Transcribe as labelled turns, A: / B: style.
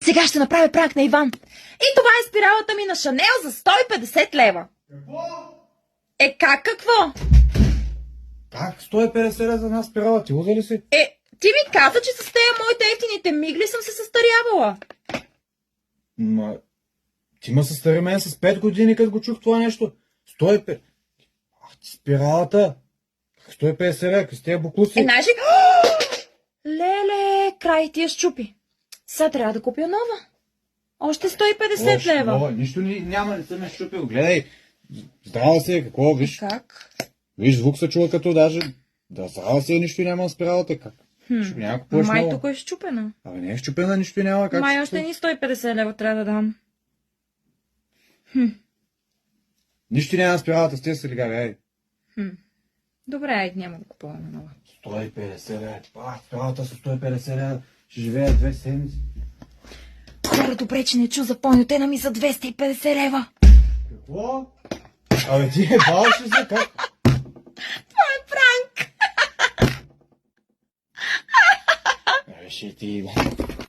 A: Сега ще направя пранк на Иван. И това е спиралата ми на Шанел за 150 лева.
B: Какво?
A: Как какво?
B: Как 150 лева за една спирала? Ти луза ли си?
A: Ти ми каза, че с тея моите ефтините мигли съм се състарявала.
B: Ти ма състари мен с 5 години, като го чух това нещо. 150... спиралата. 150 лева, с тези буклуци.
A: Знаеш ли? Леле, край ти я щупи. Сега трябва да купя нова. Още 150 лева.
B: Нова. Нищо няма, не съм я щупил. Гледай, здрава си, какво виж?
A: Как?
B: Виж, звук се чува като даже... Да, здрава си, нищо няма на спиралата. Как? Няма купуваш
A: Май
B: нова.
A: тук е щупена.
B: Абе, не е щупена, нищо няма. Как
A: Май още ни 150 лева трябва да дам.
B: Нищо няма на спиралата, стига се лига, ей.
A: Добре, айде, няма да купуваме нова.
B: 150 лева. Спиралата с 150 лева. Ще живея 2 седмици.
A: Хора, добре, че не чу за пойнотена ми за 250 лева.
B: Какво? Абе, ти е балши се, как?
A: Това е пранк.
B: Абе, ще ти...